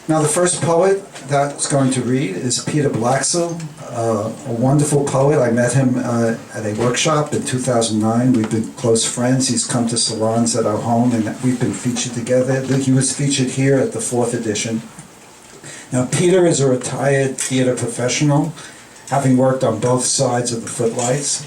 Now the first poet that's going to read is Ptr Blaxill, a wonderful poet. I met him at a workshop in 2009. We've been close friends. He's come to salons at our home and we've been featured together. He was featured here at the 4th edition. Now Ptr is a retired theater professional, having worked on both sides of the footlights.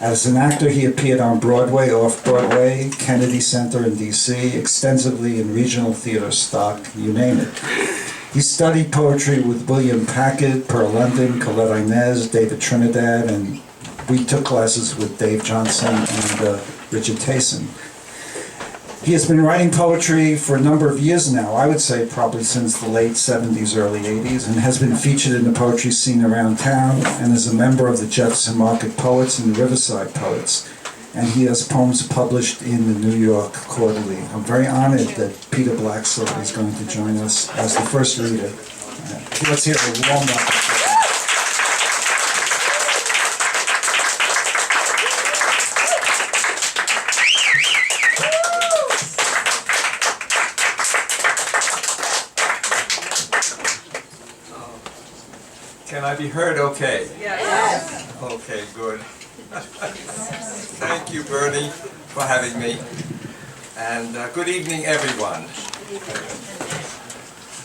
As an actor, he appeared on Broadway, Off-Broadway, Kennedy Center in D.C., extensively in regional theater stock, you name it. He studied poetry with William Packard, Pearl London, Colette Inez, David Trinidad, and we took classes with Dave Johnson and Richard Tayson. He has been writing poetry for a number of years now, I would say probably since the late 70s, early 80s, and has been featured in the poetry scene around town, and is a member of the Jefferson Market Poets and the Riverside Poets. And he has poems published in the New York Quarterly. I'm very honored that Ptr Blaxill is going to join us as the first reader. Let's hear a warm welcome. Can I be heard okay? Yes. Okay, good. Thank you, Bernie, for having me. And good evening, everyone.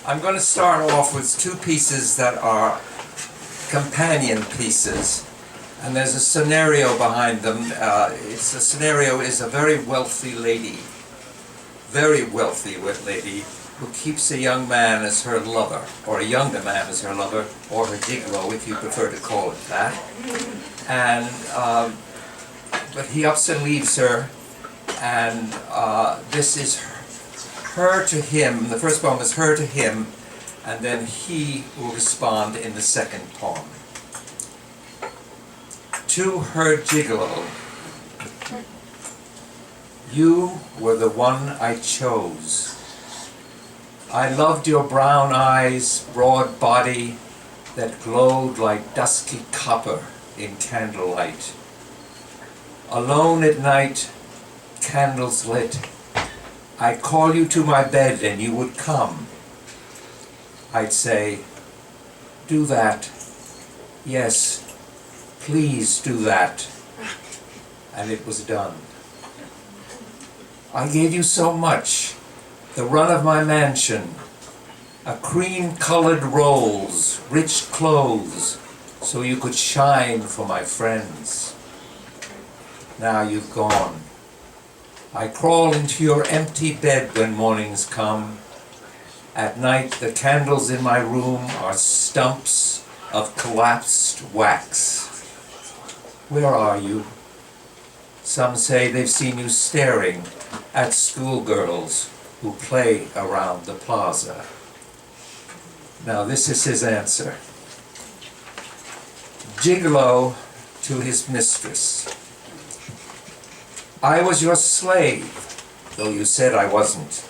I'm going to start off with two pieces that are companion pieces. And there's a scenario behind them. The scenario is a very wealthy lady, who keeps a young man as her lover, or a younger man as her lover, or her gigolo, if you prefer to call it that. And but he ups and leaves her, and this is her to him. The first poem is her to him, and then he will respond in the second poem. To her gigolo, you were the one I chose. I loved your brown eyes, broad body that glowed like dusky copper in candlelight. Alone at night, candles lit, I'd call you to my bed and you would come. I'd say, do that. Yes, please do that. And it was done. I gave you so much. The run of my mansion, a cream-colored rolls, rich clothes, so you could shine for my friends. Now you've gone. I crawl into your empty bed when mornings come. At night the candles in my room are stumps of collapsed wax. Where are you? Some say they've seen you staring at schoolgirls who play around the plaza. Now this is his answer. Gigolo to his mistress. I was your slave, though you said I wasn't.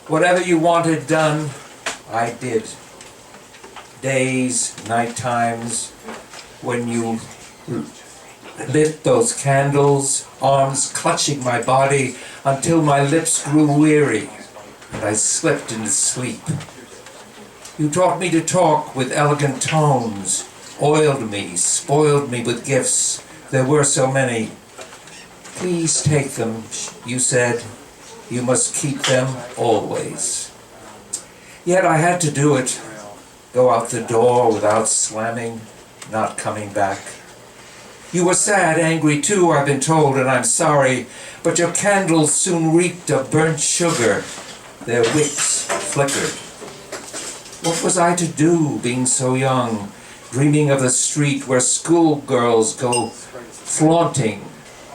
Whatever you wanted done, I did. Days, night times, when you lit those candles, arms clutching my body until my lips grew weary and I slipped into sleep. You taught me to talk with elegant tones, oiled me, spoiled me with gifts. There were so many. Please take them, you said. You must keep them always. Yet I had to do it. Go out the door without slamming, not coming back. You were sad, angry too, I've been told, and I'm sorry, but your candles soon reeked of burnt sugar. Their wicks flickered. What was I to do, being so young, dreaming of the street where schoolgirls go flaunting,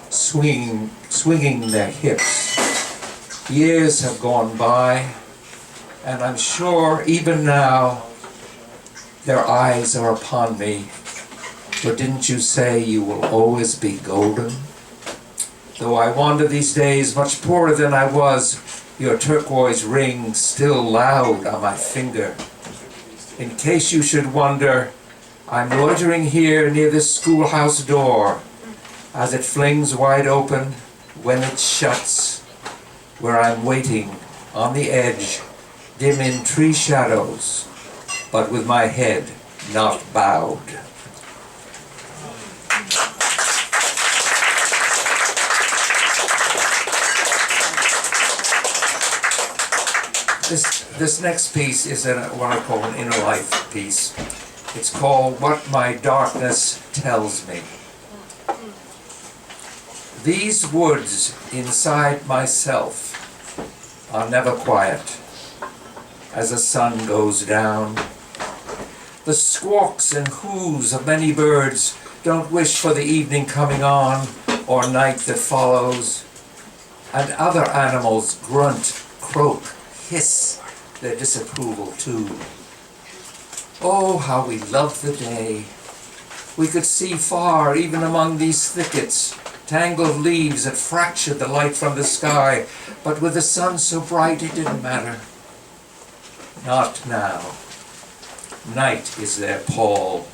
swinging their hips? Years have gone by, and I'm sure even now their eyes are upon me. But didn't you say you will always be golden? Though I wander these days much poorer than I was, your turquoise ring still loud on my finger. In case you should wonder, I'm loitering here near this schoolhouse door, as it flings wide open when it shuts, where I'm waiting on the edge, dim in tree shadows, but with my head not bowed. This next piece is what I call an inner life piece. It's called What My Darkness Tells Me. These woods inside myself are never quiet as the sun goes down. The squawks and whoos of many birds don't wish for the evening coming on or night that follows. And other animals grunt, croak, hiss their disapproval too. Oh, how we love the day. We could see far even among these thickets, tangled leaves that fractured the light from the sky, but with the sun so bright it didn't matter. Not now. Night is their pall.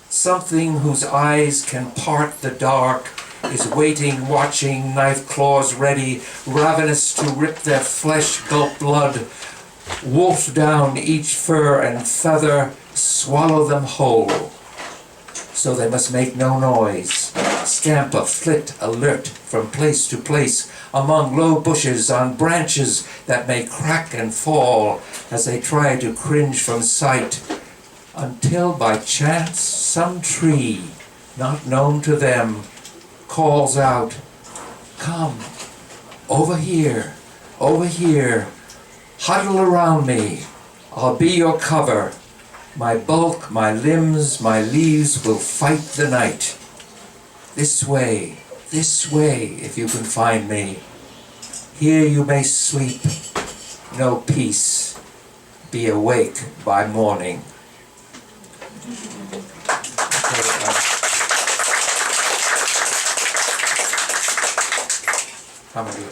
Something whose eyes can part the dark is waiting, watching, knife claws ready, ravenous to rip their flesh, gulp blood, wolf down each fur and feather, swallow them whole. So they must make no noise, scamper, flit, alert from place to place, among low bushes, on branches that may crack and fall, as they try to cringe from sight, until by chance some tree, not known to them, calls out, "Come, over here, huddle around me, I'll be your cover. My bulk, my limbs, my leaves will fight the night. This way, if you can find me. Here you may sleep, know peace, be awake by morning." How many?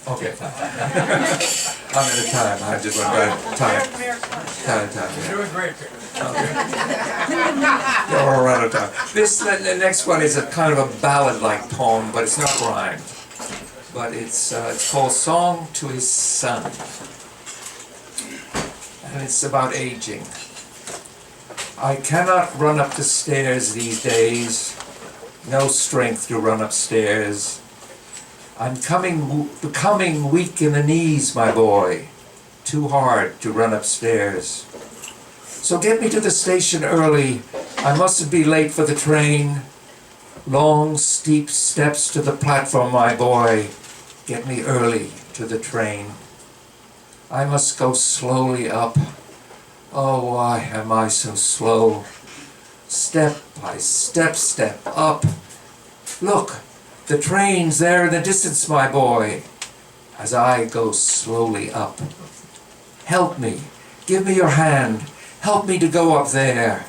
Okay, fine. I'm out of time. I just went by time. Time. You're doing great, Peter. You're all out of time. The next one is a kind of a ballad-like poem, but it's not rhymed. But it's called Song to His Son. And it's about aging. I cannot run up the stairs these days. No strength to run upstairs. I'm becoming weak in the knees, my boy. Too hard to run upstairs. So get me to the station early. I mustn't be late for the train. Long, steep steps to the platform, my boy. Get me early to the train. I must go slowly up. Oh, why am I so slow? Step by step up. Look, the train's there in the distance, my boy, as I go slowly up. Help me, give me your hand, help me to go up there.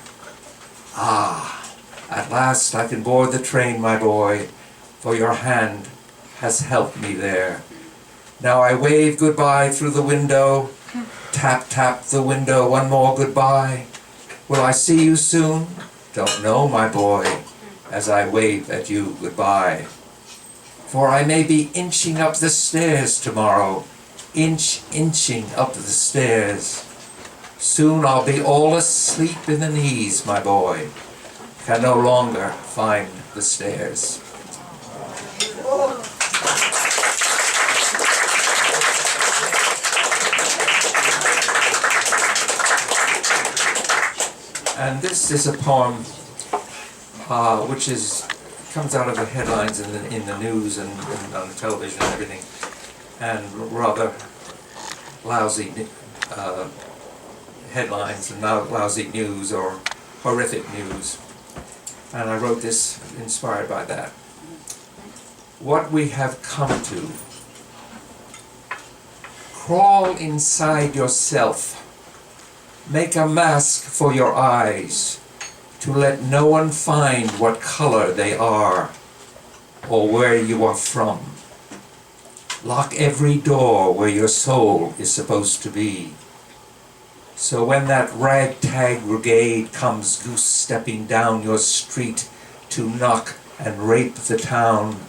Ah, at last I can board the train, my boy, for your hand has helped me there. Now I wave goodbye through the window, tap, tap the window, one more goodbye. Will I see you soon? Don't know, my boy, as I wave at you goodbye. For I may be inching up the stairs tomorrow, inching up the stairs. Soon I'll be all asleep in the knees, my boy, can no longer find the stairs. And this is a poem which comes out of the headlines in the news and on the television and everything, and rather lousy headlines and lousy news or horrific news. And I wrote this inspired by that. What we have come to. Crawl inside yourself. Make a mask for your eyes, to let no one find what color they are, or where you are from. Lock every door where your soul is supposed to be. So when that ragtag brigade comes goose-stepping down your street to knock and rape the town,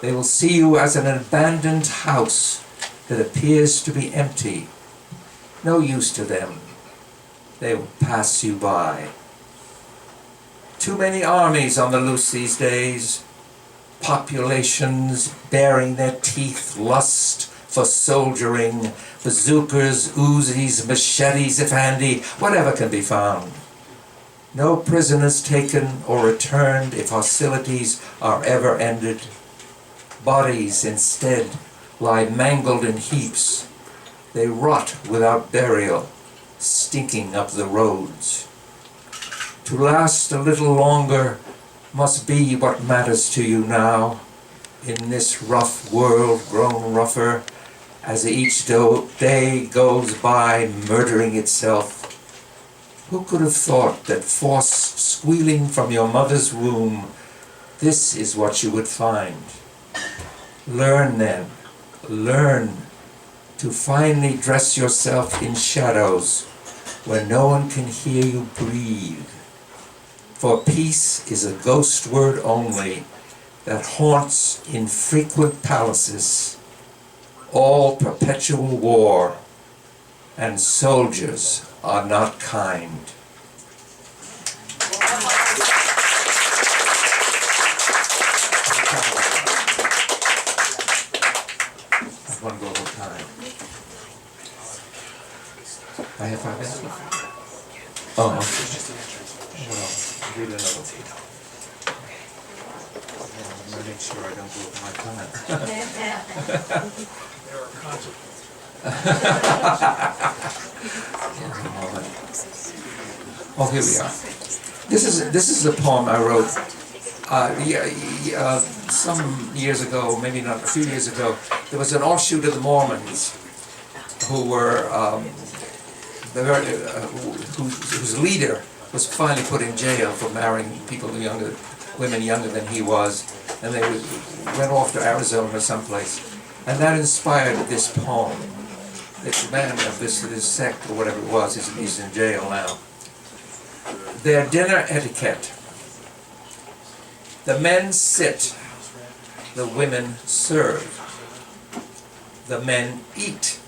they will see you as an abandoned house that appears to be empty, No use to them. They will pass you by. Too many armies on the loose these days. Populations baring their teeth, lust for soldiering, bazookas, Uzis, machetes if handy, whatever can be found. No prisoners taken or returned if hostilities are ever ended. Bodies instead lie mangled in heaps. They rot without burial, stinking up the roads. To last a little longer must be what matters to you now, in this rough world grown rougher, as each day goes by murdering itself. Who could have thought that force squealing from your mother's womb, this is what you would find? Learn then, learn to finally dress yourself in shadows where no one can hear you breathe. For peace is a ghost word only that haunts infrequent palaces, all perpetual war, and soldiers are not kind. One go over time. I have 5 minutes left. Oh, well, read another. I'm going to make sure I don't go over my time. There are consequences. Oh, here we are. This is a poem I wrote some years ago, maybe not, a few years ago. There was an offshoot of the Mormons who were whose leader was finally put in jail for marrying women younger than he was, and they went off to Arizona or someplace, and that inspired this poem. This man of this sect or whatever it was, he's in jail now. Their dinner etiquette. The men sit, the women serve. The men eat.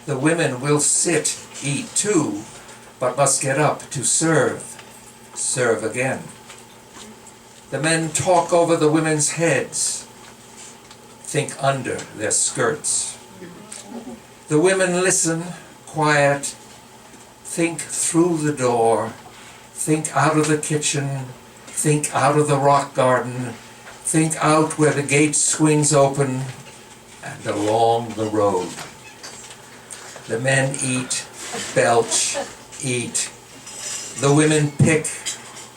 The women will sit, eat too, but must get up to serve again. The men talk over the women's heads, think under their skirts. The women listen, quiet, think through the door, think out of the kitchen, think out of the rock garden, think out where the gate swings open, and along the road. The men eat, belch, eat. The women pick,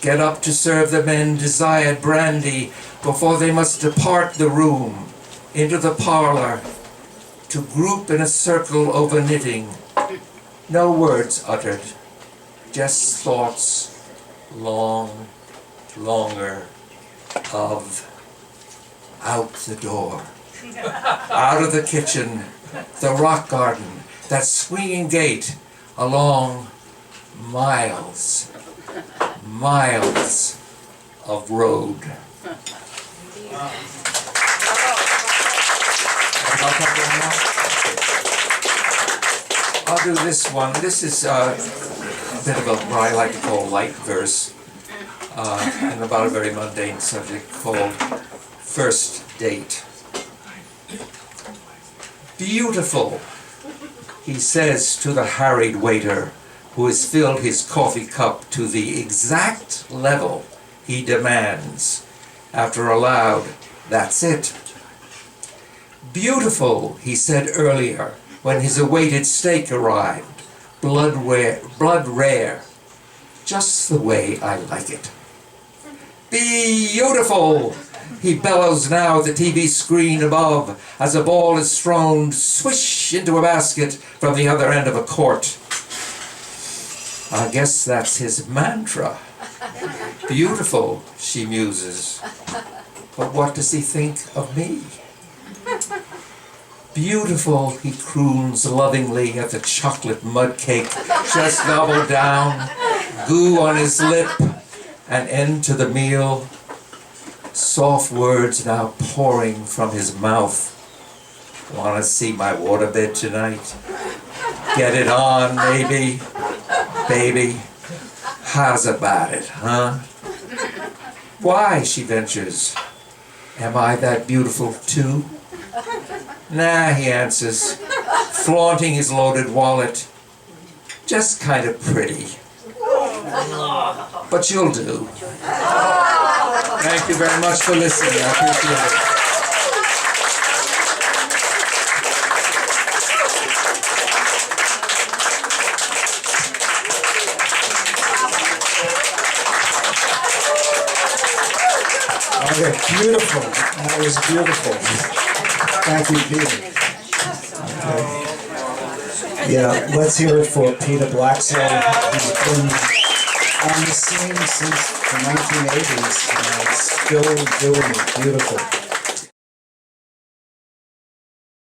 get up to serve the men desired brandy before they must depart the room into the parlor to group in a circle over knitting. No words uttered, just thoughts, longer, of out the door, out of the kitchen, the rock garden, that swinging gate, along miles of road. I'll do this one. This is a bit of what I like to call light verse, and about a very mundane subject called First Date. Beautiful, he says to the harried waiter who has filled his coffee cup to the exact level he demands after a loud, "That's it." Beautiful, he said earlier when his awaited steak arrived, blood rare, just the way I like it. Beautiful, he bellows now at the TV screen above as a ball is thrown swish into a basket from the other end of a court. I guess that's his mantra. Beautiful, she muses. But what does he think of me? Beautiful, he croons lovingly at the chocolate mud cake just gobbled down, goo on his lip, an end to the meal. Soft words now pouring from his mouth. Want to see my waterbed tonight? Get it on, maybe? Baby, how's about it, huh? Why, she ventures. Am I that beautiful too? Nah, he answers, flaunting his loaded wallet. Just kind of pretty. But you'll do. Thank you very much for listening. I appreciate it. Okay, beautiful. That was beautiful. Thank you, Peter. Okay. Yeah, let's hear it for Ptr Blaxill. He's been on the scene since the 1980s, still doing it. Beautiful.